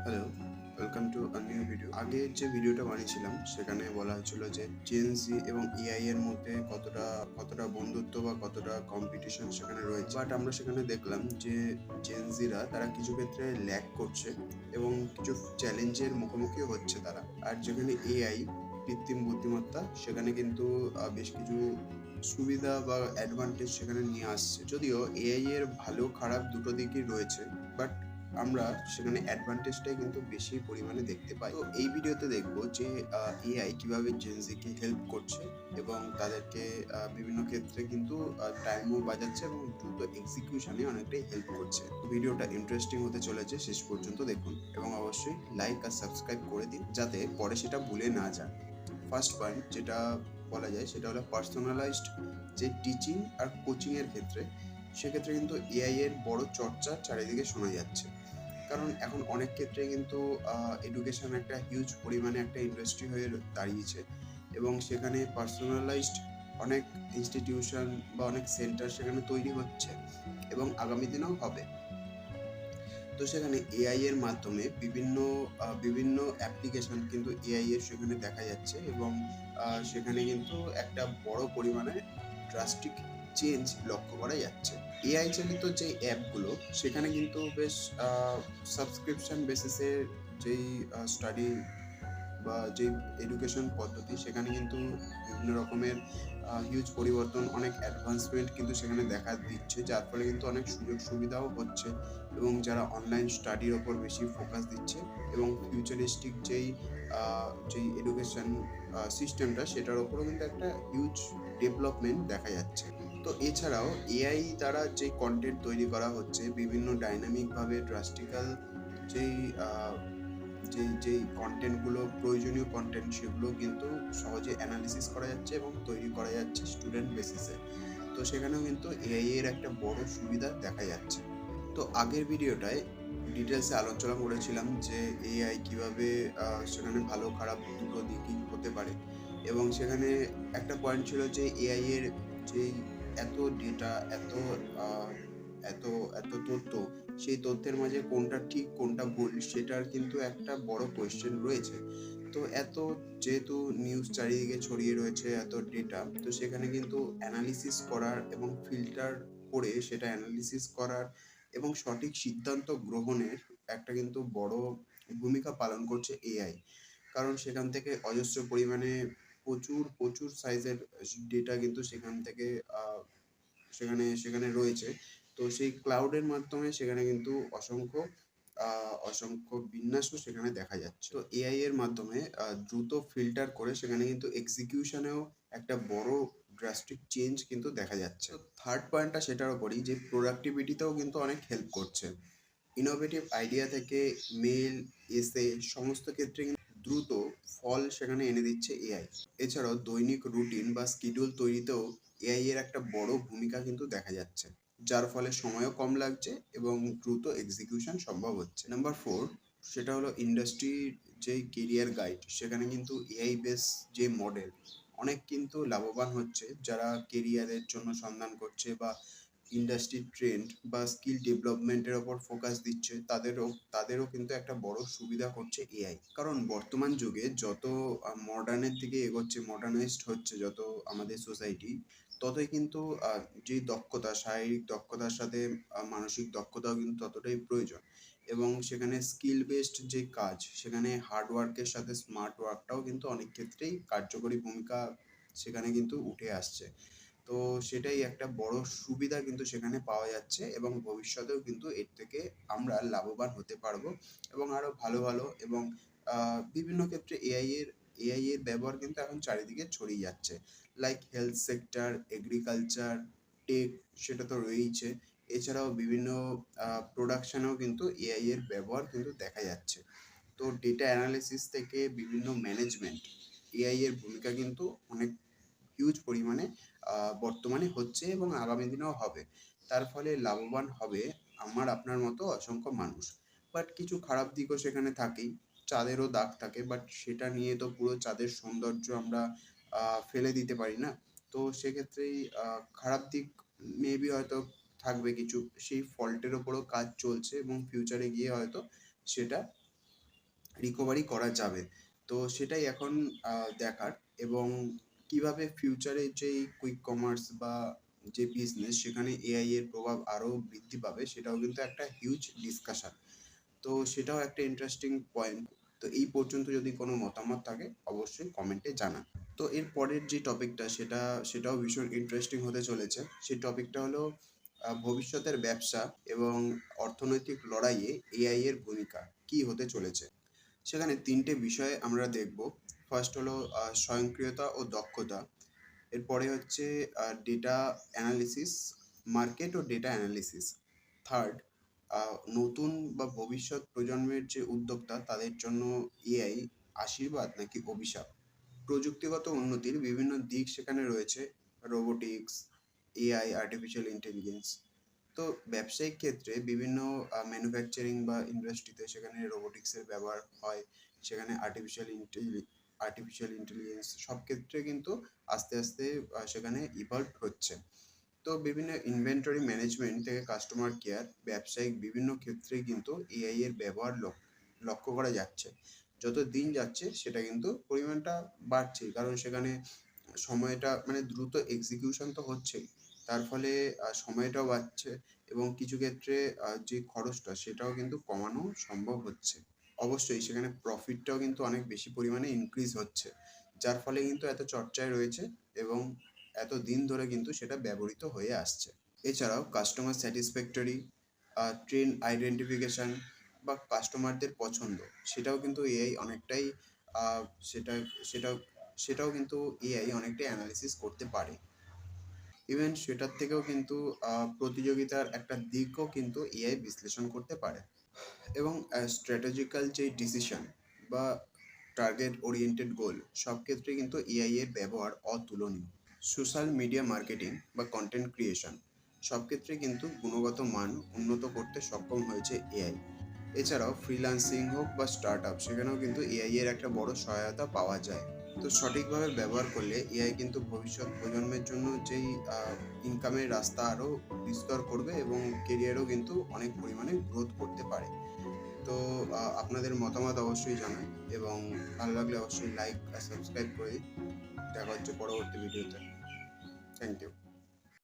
Hello, welcome to a new video. আগে যে ভিডিওটা বানিয়েছিলাম সেখানে বলা হয়েছিল যে জেন জি এবং এআই এর মধ্যে কতটা বন্ধুত্ব বা কতটা কম্পিটিশন সেখানে রয়েছে। বাট আমরা সেখানে দেখলাম যে জেন জিরা তারা কিছু ক্ষেত্রে ল্যাগ করছে এবং কিছু চ্যালেঞ্জের মুখোমুখিও হচ্ছে তারা। আর যেখানে এআই কৃত্রিম বুদ্ধিমত্তা সেখানে কিন্তু বেশ কিছু সুবিধা বা অ্যাডভান্টেজ সেখানে নিয়ে আসছে। যদিও এআই এর ভালো খারাপ দুটো দিকই রয়েছে, বাট আমরা সেখানে অ্যাডভান্টেজটাই কিন্তু বেশি পরিমাণে দেখতে পাই। তো এই ভিডিওতে দেখবো যে এআই কিভাবে জেন জিকে হেল্প করছে এবং তাদেরকে বিভিন্ন ক্ষেত্রে কিন্তু টাইমও বাঁচাচ্ছে এবং দ্রুত এক্সিকিউশনে অনেকটাই হেল্প করছে। তো ভিডিওটা ইন্টারেস্টিং হতে চলেছে, শেষ পর্যন্ত দেখুন এবং অবশ্যই লাইক আর সাবস্ক্রাইব করে দিন যাতে পরে সেটা ভুলে না যান। ফার্স্ট পয়েন্ট যেটা বলা যায় সেটা হলো পার্সোনালাইজড যে টিচিং আর কোচিং এর ক্ষেত্রে, সেক্ষেত্রে কিন্তু এআই এর বড় চর্চা চারিদিকে শোনা যাচ্ছে। কারণ এখন অনেক ক্ষেত্রে কিন্তু এডুকেশন একটা হিউজ পরিমাণে একটা ইন্ডাস্ট্রি হয়ে দাঁড়িয়েছে এবং সেখানে পার্সোনালাইজড অনেক ইনস্টিটিউশন বা অনেক সেন্টার সেখানে তৈরি হচ্ছে এবং আগামী দিনেও হবে। তো সেখানে এআই এর মাধ্যমে বিভিন্ন অ্যাপ্লিকেশন কিন্তু এআই এর সেখানে দেখা যাচ্ছে এবং সেখানে কিন্তু একটা বড় পরিমাণে ড্রাস্টিক চেঞ্জ লক্ষ্য করা যাচ্ছে। এআই চালিত যে অ্যাপগুলো সেখানে কিন্তু বেশ সাবস্ক্রিপশন বেসিসের যেই স্টাডি বা যেই এডুকেশন পদ্ধতি সেখানে কিন্তু বিভিন্ন রকমের হিউজ পরিবর্তন, অনেক অ্যাডভান্সমেন্ট কিন্তু সেখানে দেখা দিচ্ছে, যার ফলে কিন্তু অনেক সুযোগ সুবিধাও হচ্ছে এবং যারা অনলাইন স্টাডির ওপর বেশি ফোকাস দিচ্ছে এবং ফিউচারিস্টিক যেই এডুকেশন সিস্টেমটা সেটার ওপরও কিন্তু একটা হিউজ ডেভেলপমেন্ট দেখা যাচ্ছে। তো এছাড়াও এআই দ্বারা যে কন্টেন্ট তৈরি করা হচ্ছে বিভিন্ন ডাইনামিকভাবে ড্রাস্টিক্যাল যেই আহ, যেই কন্টেন্টগুলো প্রয়োজনীয় কন্টেন্ট সেগুলো কিন্তু সহজে অ্যানালিসিস করা যাচ্ছে এবং তৈরি করা যাচ্ছে স্টুডেন্ট বেসিসে। তো সেখানেও কিন্তু এআই এর একটা বড় সুবিধা দেখা যাচ্ছে। তো আগের ভিডিওটায় ডিটেলসে আলোচনা করেছিলাম যে এআই কিভাবে সেখানে ভালো খারাপ দুটো দিকই হতে পারে এবং সেখানে একটা পয়েন্ট ছিল যে এআই এর যেই এত ডেটা, আহ, এত এত তথ্য, সেই তথ্যের মাঝে কোনটা ঠিক কোনটা ভুল সেটার কিন্তু একটা বড় কোয়েশ্চেন রয়েছে। তো এত যেহেতু নিউজ চারিদিকে ছড়িয়ে রয়েছে, এত ডেটা, তো সেখানে কিন্তু অ্যানালিসিস করার এবং ফিল্টার করে সেটা অ্যানালিসিস করার এবং সঠিক সিদ্ধান্ত গ্রহণের একটা কিন্তু বড় ভূমিকা পালন করছে এআই। কারণ সেখান থেকে অজস্র পরিমাণে প্রচুর প্রচুর সাইজের ডেটা কিন্তু সেখান থেকে সেখানে সেখানে রয়েছে। তো সেই ক্লাউডের মাধ্যমে সেখানে কিন্তু অসংখ্য বিন্যাসও সেখানে দেখা যাচ্ছে। তো এআই এর মাধ্যমে দ্রুত ফিল্টার করে সেখানে কিন্তু এক্সিকিউশনেও একটা বড় ড্রাস্টিক চেঞ্জ কিন্তু দেখা যাচ্ছে। তো থার্ড পয়েন্টটা সেটার উপরই যে প্রোডাক্টিভিটিতেও কিন্তু অনেক হেল্প করছে। ইনোভেটিভ আইডিয়া থেকে মেল, এসে সমস্ত ক্ষেত্রে কিন্তু দ্রুত ফল সেখানে এনে দিচ্ছে এআই। এছাড়াও দৈনিক রুটিন বা শিডিউল তৈরিতেও এআই এর একটা বড় ভূমিকা কিন্তু দেখা যাচ্ছে, যার ফলে সময়ও কম লাগছে এবং দ্রুত এক্সিকিউশন সম্ভব হচ্ছে। নাম্বার ফোর, সেটা হলো ইন্ডাস্ট্রির যেই কেরিয়ার গাইড, সেখানে কিন্তু এআই বেস যে মডেল অনেক কিন্তু লাভবান হচ্ছে, যারা কেরিয়ারের জন্য সন্ধান করছে বা ইন্ডাস্ট্রি ট্রেন্ড বা স্কিল ডেভেলপমেন্টের ওপর ফোকাস দিচ্ছে, তাদেরও কিন্তু একটা বড় সুবিধা করছে এআই। কারণ বর্তমান যুগে যত মডার্নের দিকে এগোচ্ছে, মডার্নাইজড হচ্ছে যত আমাদের সোসাইটি, ততই কিন্তু যে দক্ষতা, শারীরিক দক্ষতার সাথে মানসিক দক্ষতাও কিন্তু ততটাই প্রয়োজন এবং সেখানে স্কিল বেসড যে কাজ, সেখানে হার্ড ওয়ার্কের সাথে স্মার্ট ওয়ার্কটাও কিন্তু অনেক ক্ষেত্রেই কার্যকরী ভূমিকা সেখানে কিন্তু উঠে আসছে। তো সেটাই একটা বড় সুবিধা কিন্তু সেখানে পাওয়া যাচ্ছে এবং ভবিষ্যতেও কিন্তু এর থেকে আমরা লাভবান হতে পারবো এবং আরো ভালো ভালো এবং বিভিন্ন ক্ষেত্রে এআই এর ব্যবহার কিন্তু এখন চারিদিকে ছড়িয়ে যাচ্ছে, like health sector, agriculture, tech, সেটা তো রয়েইছে। এছাড়াও বিভিন্ন প্রোডাকশনেও কিন্তু এআই এর ব্যবহার কিন্তু দেখা যাচ্ছে। তো ডেটা অ্যানালিসিস থেকে বিভিন্ন ম্যানেজমেন্ট, এআই এর ভূমিকা কিন্তু অনেক হিউজ পরিমাণে বর্তমানে হচ্ছে এবং আগামী দিনেও হবে। তার ফলে লাভবান হবে আমার আপনার মতো অসংখ্য মানুষ। বাট কিছু খারাপ দিকও সেখানে থাকেই, চাঁদেরও দাগ থাকে, বাট সেটা নিয়ে তো পুরো চাঁদের সৌন্দর্য আমরা ফেলে দিতে পারি না। তো সেক্ষেত্রেই খারাপ দিক মেবি হয়তো থাকবে কিছু, সেই ফল্টের ওপরও কাজ চলছে এবং ফিউচারে গিয়ে হয়তো সেটা রিকভারি করা যাবে। তো সেটাই এখন দেখার, এবং কিভাবে ফিউচারে যেই কুইক কমার্স বা যে বিজনেস সেখানে এআই এর প্রভাব আরো বৃদ্ধি পাবে, সেটাও কিন্তু একটা হিউজ ডিসকাশন। তো সেটাও একটা ইন্টারেস্টিং পয়েন্ট। তো এই পর্যন্ত যদি কোনো মতামত থাকে অবশ্যই কমেন্টে জানান। তো এর পরের যে টপিকটা সেটাও ভীষণ ইন্টারেস্টিং হতে চলেছে। সেই টপিকটা হলো ভবিষ্যতের ব্যবসা এবং অর্থনৈতিক লড়াইয়ে এআই এর ভূমিকা কি হতে চলেছে। সেখানে ৩টে বিষয় আমরা দেখব। ফার্স্ট হলো স্বয়ংক্রিয়তা ও দক্ষতা। এরপরে হচ্ছে ডেটা অ্যানালিসিস, মার্কেট ও ডেটা অ্যানালিসিস। থার্ড, নতুন বা ভবিষ্যৎ প্রজন্মের যে উদ্যোক্তা তাদের জন্য এআই আশীর্বাদ নাকি অভিশাপ। প্রযুক্তিগত উন্নতির বিভিন্ন দিক সেখানে রয়েছে, রোবোটিক্স, এআই, আর্টিফিশিয়াল ইন্টেলিজেন্স। তো ব্যবসায়িক ক্ষেত্রে বিভিন্ন ম্যানুফ্যাকচারিং বা ইন্ডাস্ট্রিতে সেখানে রোবোটিক্সের ব্যবহার হয়, সেখানে আর্টিফিশিয়াল ইন্টেলিজেন্স সব ক্ষেত্রে কিন্তু আস্তে আস্তে সেখানে ইভলভ হচ্ছে। তো বিভিন্ন ইনভেন্টরি ম্যানেজমেন্ট থেকে কাস্টমার কেয়ার, ব্যবসায়িক বিভিন্ন ক্ষেত্রে কিন্তু এআই এর ব্যবহার লক্ষ্য করা যাচ্ছে। যত দিন যাচ্ছে সেটা কিন্তু পরিমাণটা বাড়ছেই, কারণ সেখানে সময়টা মানে দ্রুত এক্সিকিউশন তো হচ্ছেই, তার ফলে সময়টাও বাড়ছে এবং কিছু ক্ষেত্রে যে খরচটা সেটাও কিন্তু কমানো সম্ভব হচ্ছে। অবশ্যই সেখানে প্রফিটটাও কিন্তু অনেক বেশি পরিমাণে ইনক্রিজ হচ্ছে, যার ফলে কিন্তু এত চর্চায় রয়েছে এবং এত দিন ধরে কিন্তু সেটা ব্যবহৃত হয়ে আসছে। এছাড়াও কাস্টমার স্যাটিসফ্যাক্টরি, ট্রেন্ড আইডেন্টিফিকেশন বা কাস্টমারদের পছন্দ, সেটাও কিন্তু এআই অনেকটাই আহ, সেটা সেটাও সেটাও কিন্তু এআই অনেকটাই অ্যানালিসিস করতে পারে। ইভেন সেটার থেকেও কিন্তু প্রতিযোগিতার একটা দিকও কিন্তু এআই বিশ্লেষণ করতে পারে। এবং স্ট্র্যাটেজিক্যাল যে ডিসিশন বা টার্গেট ওরিয়েন্টেড গোল, সব ক্ষেত্রে কিন্তু এআই এর ব্যবহার অতুলনীয়। সোশ্যাল মিডিয়া মার্কেটিং বা কন্টেন্ট ক্রিয়েশন, সব ক্ষেত্রে কিন্তু গুণগত মান উন্নত করতে সক্ষম হয়েছে এআই। এছাড়াও ফ্রিল্যান্সিং হোক বা স্টার্ট আপ, সেখানেও কিন্তু এআই এর একটা বড় সহায়তা পাওয়া যায়। তো সঠিকভাবে ব্যবহার করলে এআই কিন্তু ভবিষ্যৎ প্রজন্মের জন্য যেই ইনকামের রাস্তা আরও বিস্তর করবে এবং কেরিয়ারও কিন্তু অনেক পরিমাণে গ্রোথ করতে পারে। তো আপনাদের মতামত অবশ্যই জানান এবং ভালো লাগলে অবশ্যই লাইক আর সাবস্ক্রাইব করে দিন। দেখা হচ্ছে পরবর্তী ভিডিওতে। Thank you.